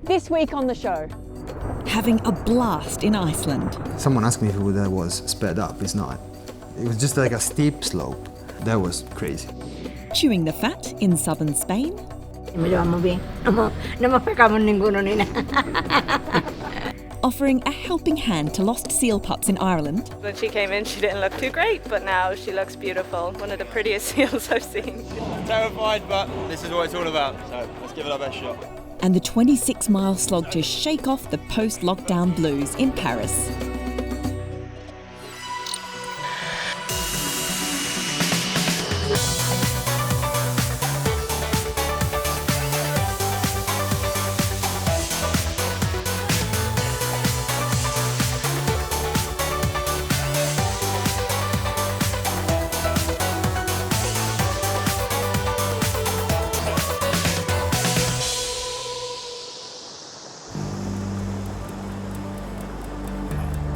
This week on the show. Having a blast in Iceland. Someone asked me if that was sped up. It's not. It was just like a steep slope. That was crazy. Chewing the fat in southern Spain. Offering a helping hand to lost seal pups in Ireland. When she came in, she didn't look too great, but now she looks beautiful. One of the prettiest seals I've seen. Terrified, but this is what it's all about, so let's give it our best shot. And the 26-mile slog to shake off the post-lockdown blues in Paris.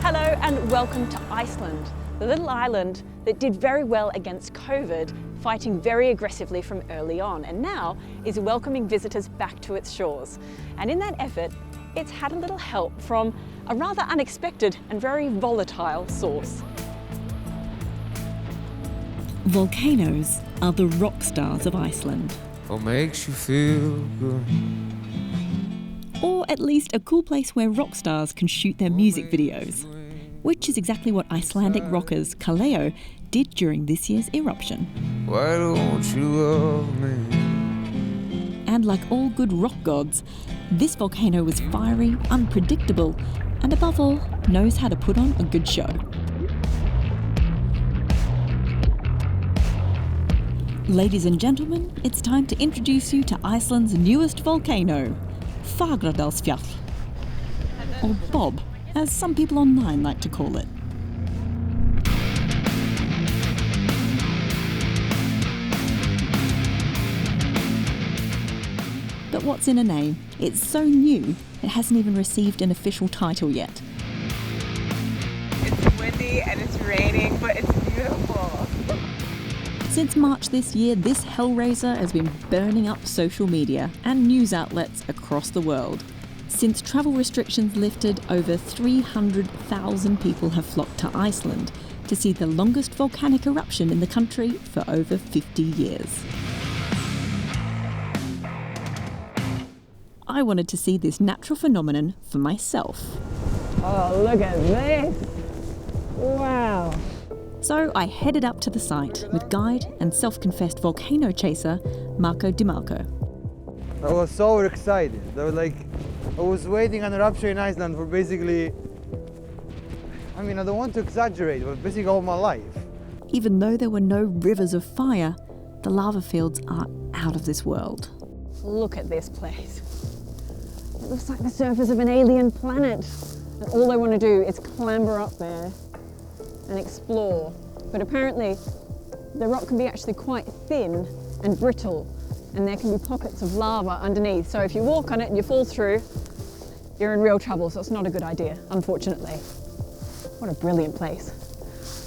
Hello and welcome to Iceland, the little island that did very well against COVID, fighting very aggressively from early on, and now is welcoming visitors back to its shores. And in that effort, it's had a little help from a rather unexpected and very volatile source. Volcanoes are the rock stars of Iceland. What makes you feel good? Or at least a cool place where rock stars can shoot their music videos, which is exactly what Icelandic rockers Kaleo did during this year's eruption. Why don't you love me? And like all good rock gods, this volcano was fiery, unpredictable, and above all, knows how to put on a good show. Ladies and gentlemen, it's time to introduce you to Iceland's newest volcano, Fagradalsfjall, or Bob, as some people online like to call it. But what's in a name? It's so new, it hasn't even received an official title yet. It's windy and it's raining, but it's beautiful. Since March this year, this hellraiser has been burning up social media and news outlets across the world. Since travel restrictions lifted, over 300,000 people have flocked to Iceland to see the longest volcanic eruption in the country for over 50 years. I wanted to see this natural phenomenon for myself. Oh, look at this! Wow! So I headed up to the site with guide and self-confessed volcano chaser Marco Di Marco. I was so excited. I was waiting an eruption in Iceland for basically, I don't want to exaggerate, but basically all my life. Even though there were no rivers of fire, the lava fields are out of this world. Look at this place. It looks like the surface of an alien planet. And all they want to do is clamber up there and explore. But apparently the rock can be actually quite thin and brittle, and there can be pockets of lava underneath. So if you walk on it and you fall through, you're in real trouble. So it's not a good idea, unfortunately. What a brilliant place.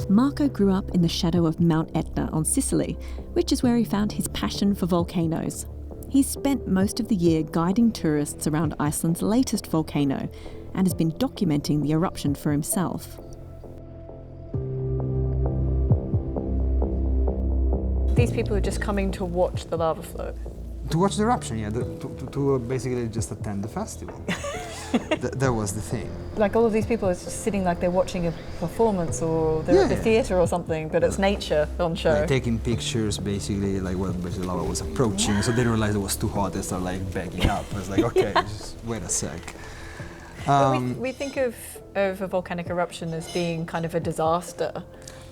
Marco grew up in the shadow of Mount Etna on Sicily, which is where he found his passion for volcanoes. He's spent most of the year guiding tourists around Iceland's latest volcano and has been documenting the eruption for himself. These people are just coming to watch the lava flow. To watch the eruption, yeah, to basically just attend the festival. That was the thing. Like all of these people are just sitting like they're watching a performance or they're at the theatre or something, but it's nature on show. Like taking pictures, basically, like when basically lava was approaching, so they realized it was too hot, they started like backing up. I was like, okay, just wait a sec. We think of a volcanic eruption as being kind of a disaster,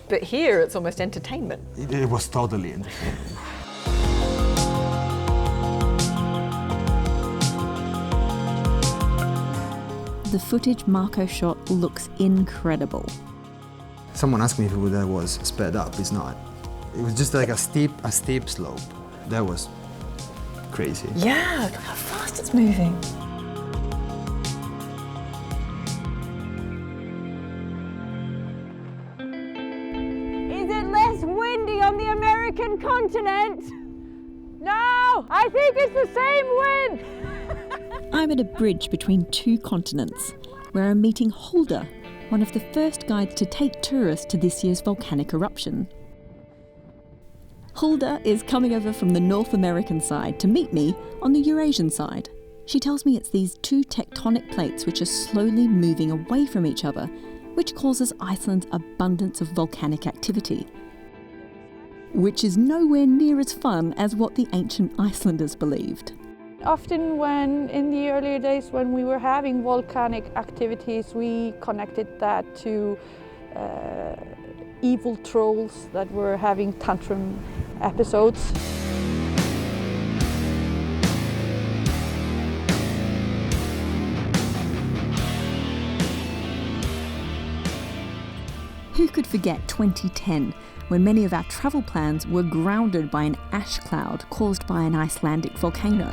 but here it's almost entertainment. It was totally entertaining. The footage Marco shot looks incredible. Someone asked me if that was sped up. It's not. It was just like a steep slope. That was crazy. Yeah, look how fast it's moving. Is it less windy on the American continent? No, I think it's the same wind. I'm at a bridge between two continents, where I'm meeting Hulda, one of the first guides to take tourists to this year's volcanic eruption. Hulda is coming over from the North American side to meet me on the Eurasian side. She tells me it's these two tectonic plates which are slowly moving away from each other, which causes Iceland's abundance of volcanic activity, which is nowhere near as fun as what the ancient Icelanders believed. Often when, in the earlier days when we were having volcanic activities, we connected that to evil trolls that were having tantrum episodes. Who could forget 2010, when many of our travel plans were grounded by an ash cloud caused by an Icelandic volcano?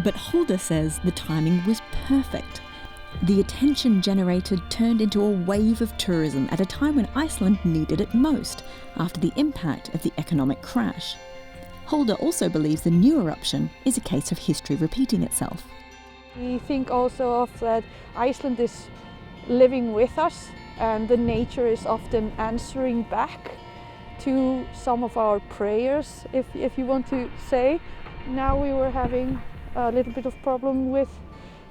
But Hulda says the timing was perfect. The attention generated turned into a wave of tourism at a time when Iceland needed it most, after the impact of the economic crash. Hulda also believes the new eruption is a case of history repeating itself. We think also of that Iceland is living with us, and the nature is often answering back to some of our prayers, if you want to say. Now we were having a little bit of problem with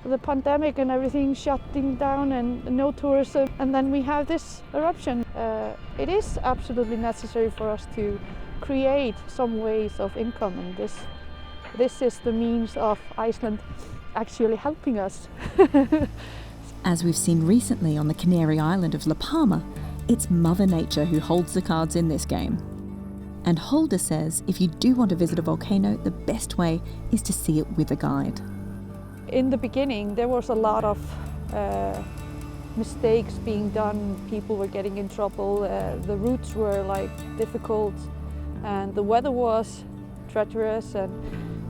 the pandemic and everything shutting down and no tourism, and then we have this eruption. It is absolutely necessary for us to create some ways of income, and this is the means of Iceland actually helping us. As we've seen recently on the Canary island of La Palma, it's Mother Nature who holds the cards in this game. And Hulda says if you do want to visit a volcano, the best way is to see it with a guide. In the beginning, there was a lot of mistakes being done. People were getting in trouble. The routes were difficult, and the weather was treacherous.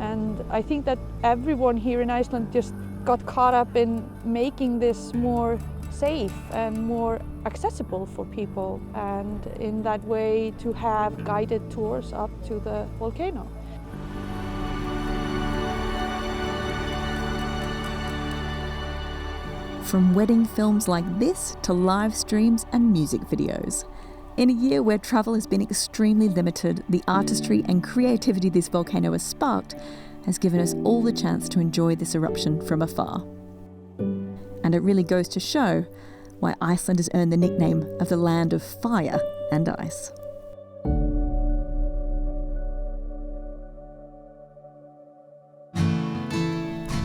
And I think that everyone here in Iceland just got caught up in making this more safe and more accessible for people, and in that way to have guided tours up to the volcano. From wedding films like this to live streams and music videos. In a year where travel has been extremely limited, the artistry and creativity this volcano has sparked has given us all the chance to enjoy this eruption from afar. And it really goes to show why Iceland has earned the nickname of the land of fire and ice.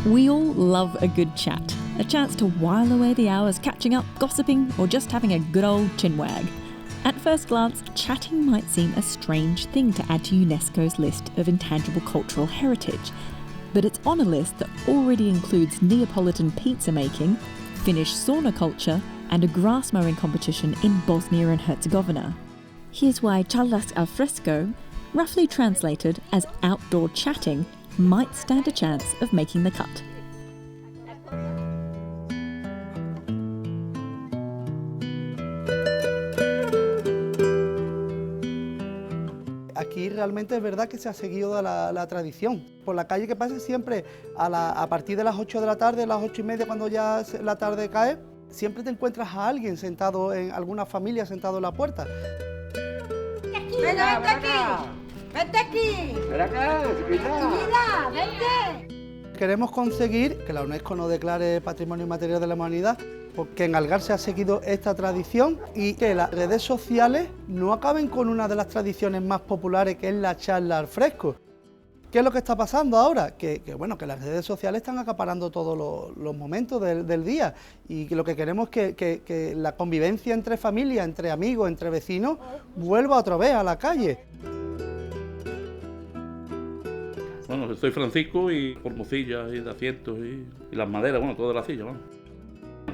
We all love a good chat, a chance to while away the hours catching up, gossiping, or just having a good old chinwag. At first glance, chatting might seem a strange thing to add to Unesco's list of intangible cultural heritage, but it's on a list that already includes Neapolitan pizza making, Finnish sauna culture, and a grass mowing competition in Bosnia and Herzegovina. Here's why charlas al fresco, roughly translated as outdoor chatting, might stand a chance of making the cut. Aquí realmente es verdad que se ha seguido la tradición. Por la calle que pase siempre a partir de las 8 de la tarde, las 8 y media, cuando ya la tarde cae, siempre te encuentras a alguien sentado, en alguna familia sentado en la puerta. Venga, vente aquí. Vente aquí. Ven acá, chiquita. Mira, vente. Queremos conseguir que la Unesco nos declare Patrimonio Inmaterial de la Humanidad, porque en Algar se ha seguido esta tradición y que las redes sociales no acaben con una de las tradiciones más populares, que es la charla al fresco. ¿Qué es lo que está pasando ahora? Que las redes sociales están acaparando todos los momentos del día, y que lo que queremos es que la convivencia entre familias, entre amigos, entre vecinos, vuelva otra vez a la calle. Bueno, soy Francisco y por sillas y de asientos y las maderas, bueno, todas las sillas, vamos.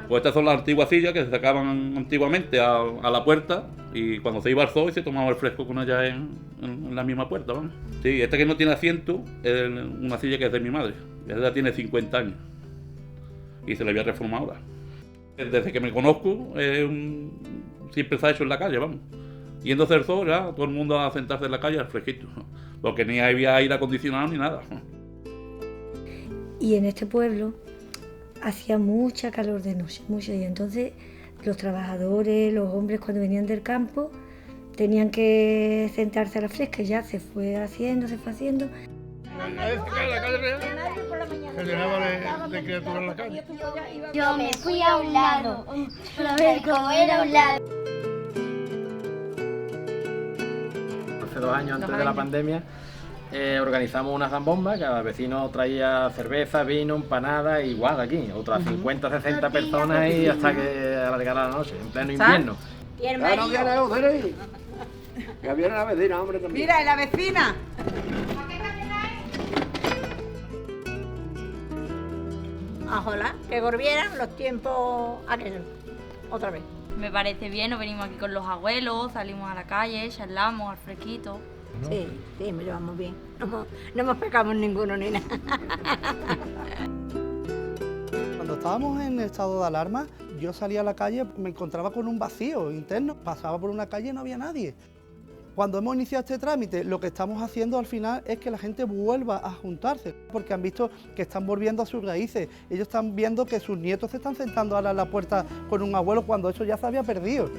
Pues estas son las antiguas sillas que se sacaban antiguamente a la puerta, y cuando se iba al zoo y se tomaba el fresco con ella en la misma puerta, vamos. Sí, esta que no tiene asiento es una silla que es de mi madre. Ella tiene 50 años y se la había reformado ahora. Desde que me conozco, siempre se ha hecho en la calle, vamos. Yendo a hacer zoo, ya todo el mundo a sentarse en la calle al fresquito, porque ni había aire acondicionado ni nada. Y en este pueblo hacía mucha calor de noche, mucho, y entonces los trabajadores, los hombres cuando venían del campo tenían que sentarse a la fresca y ya se fue haciendo. Se llenaba de criaturas en la calle. Yo me fui a un lado para ver cómo era un lado. Hace 2 años, antes de la pandemia, organizamos una zambomba, cada vecino traía cerveza, vino, empanada, igual aquí, otras 50, 60 personas y hasta que alargara la noche, en pleno invierno. ¿Y el marido? Que viene la vecina, hombre, también. Mira, ¿y la vecina? Ojalá que volvieran los tiempos aquellos, otra vez. Me parece bien, nos venimos aquí con los abuelos, salimos a la calle, charlamos al fresquito. Sí, me llevamos bien. No nos pecamos ninguno ni nada. Cuando estábamos en estado de alarma, yo salía a la calle, me encontraba con un vacío interno, pasaba por una calle y no había nadie. Cuando hemos iniciado este trámite, lo que estamos haciendo al final es que la gente vuelva a juntarse, porque han visto que están volviendo a sus raíces. Ellos están viendo que sus nietos se están sentando ahora en la puerta con un abuelo cuando eso ya se había perdido.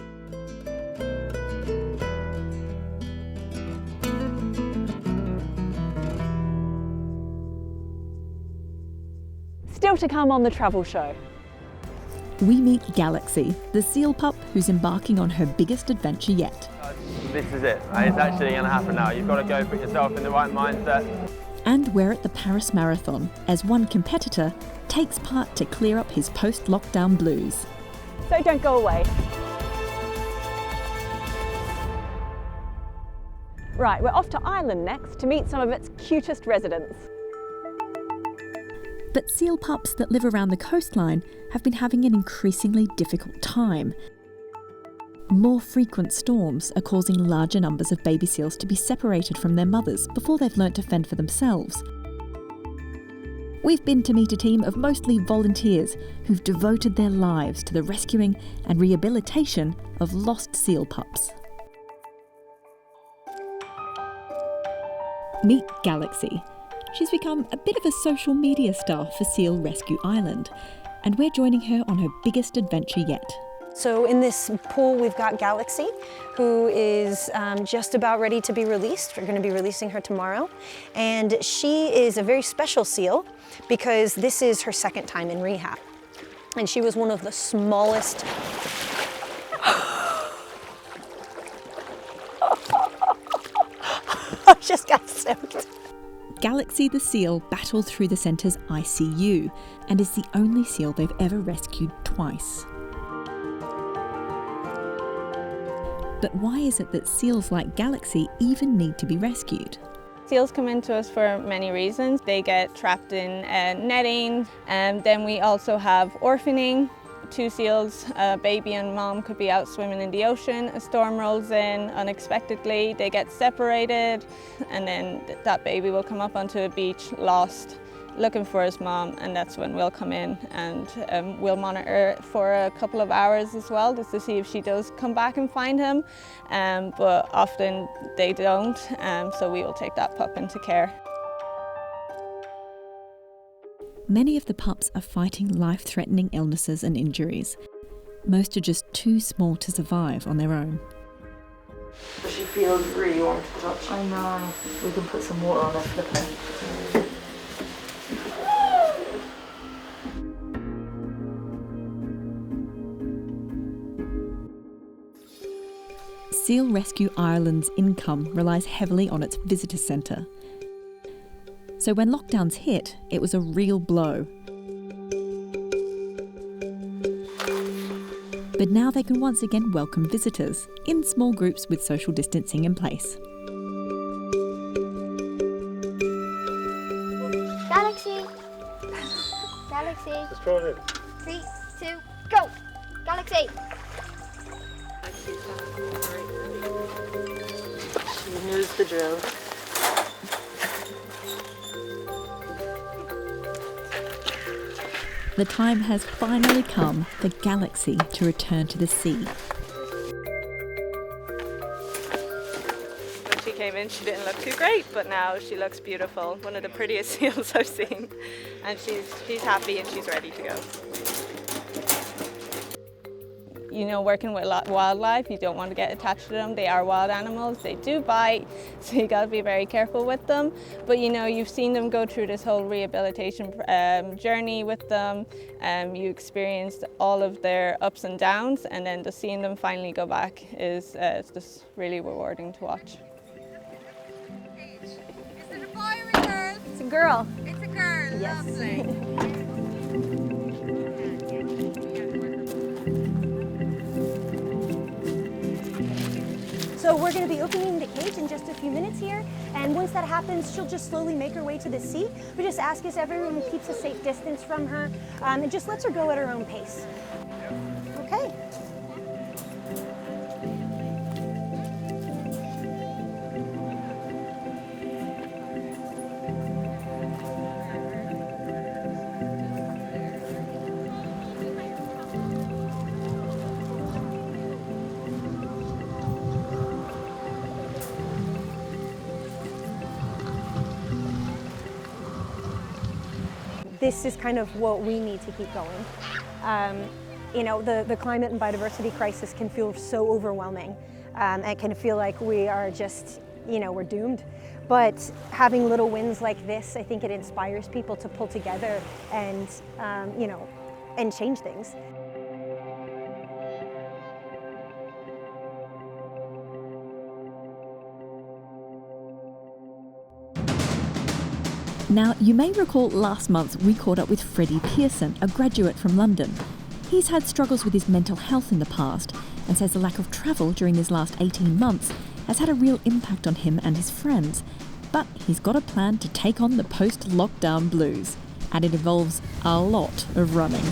Still to come on the travel show. We meet Galaxy, the seal pup who's embarking on her biggest adventure yet. This is it. It's actually going to happen now. You've got to go put yourself in the right mindset. And we're at the Paris Marathon as one competitor takes part to clear up his post-lockdown blues. So don't go away. Right, we're off to Ireland next to meet some of its cutest residents. But seal pups that live around the coastline have been having an increasingly difficult time. More frequent storms are causing larger numbers of baby seals to be separated from their mothers before they've learnt to fend for themselves. We've been to meet a team of mostly volunteers who've devoted their lives to the rescuing and rehabilitation of lost seal pups. Meet Galaxy. She's become a bit of a social media star for Seal Rescue Ireland, and we're joining her on her biggest adventure yet. So in this pool we've got Galaxy, who is just about ready to be released. We're going to be releasing her tomorrow. And she is a very special seal because this is her second time in rehab. And she was one of the smallest... I just got soaked. Galaxy the seal battled through the centre's ICU and is the only seal they've ever rescued twice. But why is it that seals like Galaxy even need to be rescued? Seals come into us for many reasons. They get trapped in netting, and then we also have orphaning. 2 seals, a baby and mom, could be out swimming in the ocean. A storm rolls in unexpectedly, they get separated, and then that baby will come up onto a beach lost, looking for his mom, and that's when we'll come in and we'll monitor for a couple of hours as well, just to see if she does come back and find him, but often they don't, so we will take that pup into care. Many of the pups are fighting life-threatening illnesses and injuries. Most are just too small to survive on their own. She feels really warm to touch. I know. We can put some water on her flipper. Seal Rescue Ireland's income relies heavily on its visitor centre. So when lockdowns hit, it was a real blow. But now they can once again welcome visitors, in small groups with social distancing in place. Galaxy! Galaxy! Let's try it. 3, 2, go! Galaxy! Here's the drill. The time has finally come for Galaxy to return to the sea. When she came in, she didn't look too great, but now she looks beautiful. One of the prettiest seals I've seen. and she's happy and she's ready to go. You know, working with wildlife, you don't want to get attached to them. They are wild animals, they do bite, so you got to be very careful with them. But you know, you've seen them go through this whole rehabilitation journey with them. You experienced all of their ups and downs, and then just seeing them finally go back is it's just really rewarding to watch. Is it a boy or a girl? It's a girl. It's a girl, yes. Lovely. So we're going to be opening the cage in just a few minutes here, and once that happens, she'll just slowly make her way to the sea. We just ask if everyone keeps a safe distance from her, and just lets her go at her own pace. Okay. This is kind of what we need to keep going. You know, the climate and biodiversity crisis can feel so overwhelming. It can feel like we are just, you know, we're doomed. But having little wins like this, I think it inspires people to pull together and, you know, and change things. Now, you may recall last month we caught up with Freddie Pearson, a graduate from London. He's had struggles with his mental health in the past and says the lack of travel during his last 18 months has had a real impact on him and his friends. But he's got a plan to take on the post-lockdown blues, and it involves a lot of running.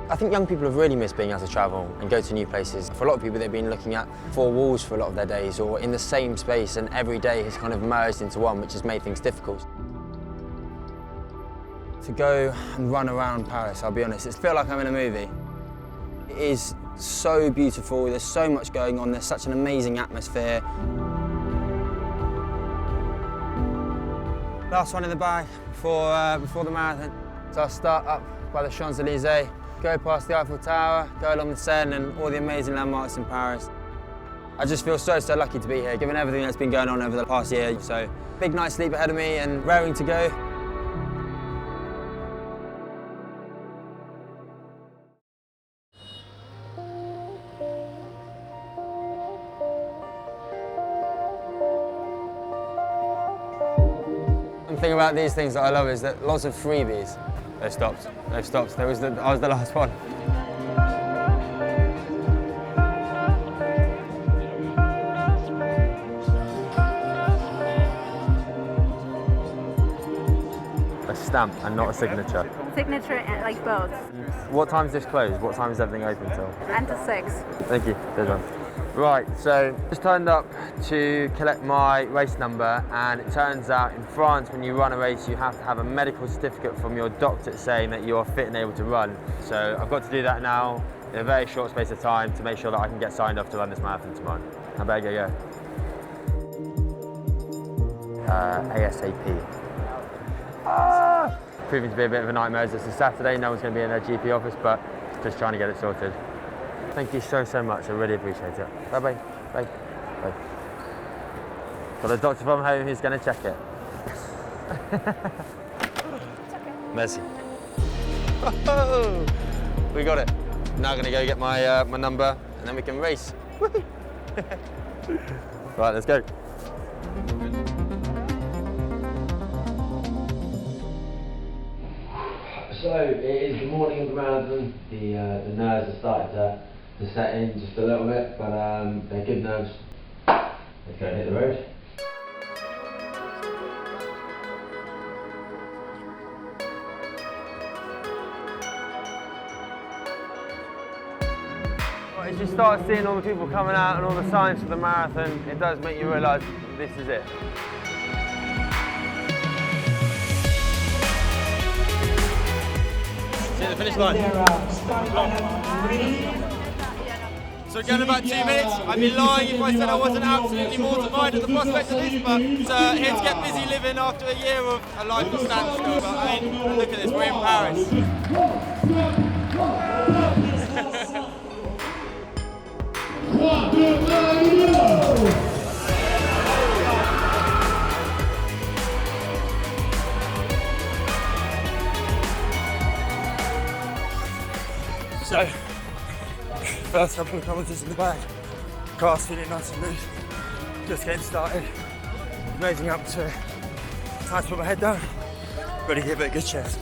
I think young people have really missed being able to travel and go to new places. For a lot of people, they've been looking at four walls for a lot of their days, or in the same space, and every day has kind of merged into one, which has made things difficult. To go and run around Paris, I'll be honest, it feels like I'm in a movie. It is so beautiful, there's so much going on, there's such an amazing atmosphere. Last one in the bag before the marathon. So I'll start up by the Champs-Élysées, go past the Eiffel Tower, go along the Seine and all the amazing landmarks in Paris. I just feel so lucky to be here, given everything that's been going on over the past year. So, big night's sleep ahead of me and raring to go. The thing about these things that I love is that lots of freebies. They've stopped. They've stopped. I was the last one. A stamp and not a signature. Signature, like both. What time is this closed? What time is everything open till? Until 6. Thank you. There's one. Right, so just turned up to collect my race number, and it turns out in France when you run a race you have to have a medical certificate from your doctor saying that you're fit and able to run. So I've got to do that now in a very short space of time to make sure that I can get signed off to run this marathon tomorrow. How about I go? ASAP. Proving to be a bit of a nightmare as it's a Saturday, no one's going to be in their GP office, but just trying to get it sorted. Thank you so much, I really appreciate it. Bye-bye. Bye. Bye. Got a doctor from home who's going to check it. Merci. Oh, we got it. Now going to go get my number and then we can race. Right, let's go. So it is the morning of the marathon. The nerves are starting to set in just a little bit, but they're good nerves. Let's go and hit the road. As you start seeing all the people coming out and all the signs for the marathon, it does make you realise this is it. See the finish line. So again, about 2 minutes. I'd be lying if I said I wasn't absolutely mortified at the prospect of this, but here to get busy living after a year of a life of standstill. But I mean, look at this, we're in Paris. So, first couple of kilometres in the bag, car's feeling nice and loose, just getting started, amazing atmosphere, time to put my head down, ready to give it a good chance.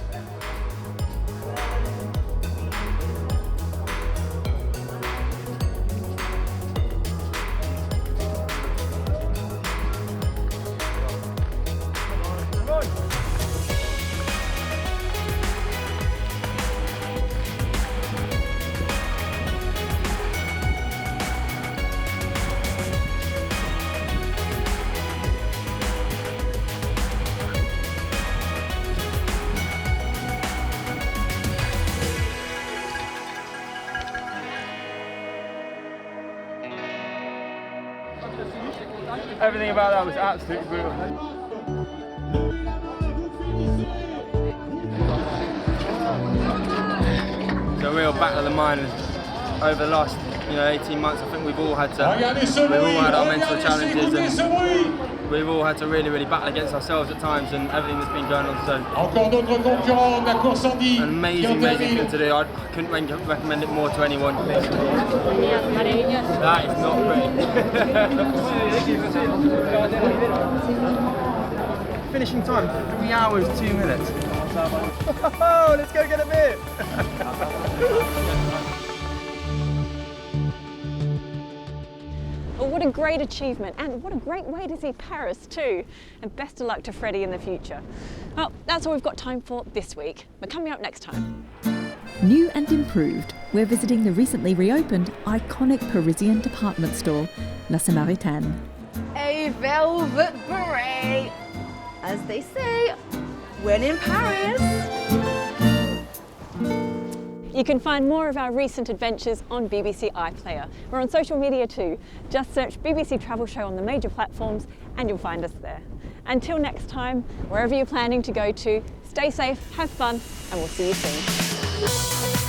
Everything about that was absolutely brutal. So real battle of the mind over the last 18 months. I think we've all had our mental challenges and we've all had to really battle against ourselves at times and everything that's been going on. So an amazing thing to do. I couldn't recommend it more to anyone. That is not pretty. Finishing time, 3 hours, 2 minutes. Oh, let's go get a beer. Well, what a great achievement, and what a great way to see Paris too. And best of luck to Freddie in the future. Well, that's all we've got time for this week, but coming up next time. New and improved, we're visiting the recently reopened iconic Parisian department store, La Samaritaine. A velvet beret, as they say, when in Paris. You can find more of our recent adventures on BBC iPlayer. We're on social media too. Just search BBC Travel Show on the major platforms and you'll find us there. Until next time, wherever you're planning to go to, stay safe, have fun, and we'll see you soon.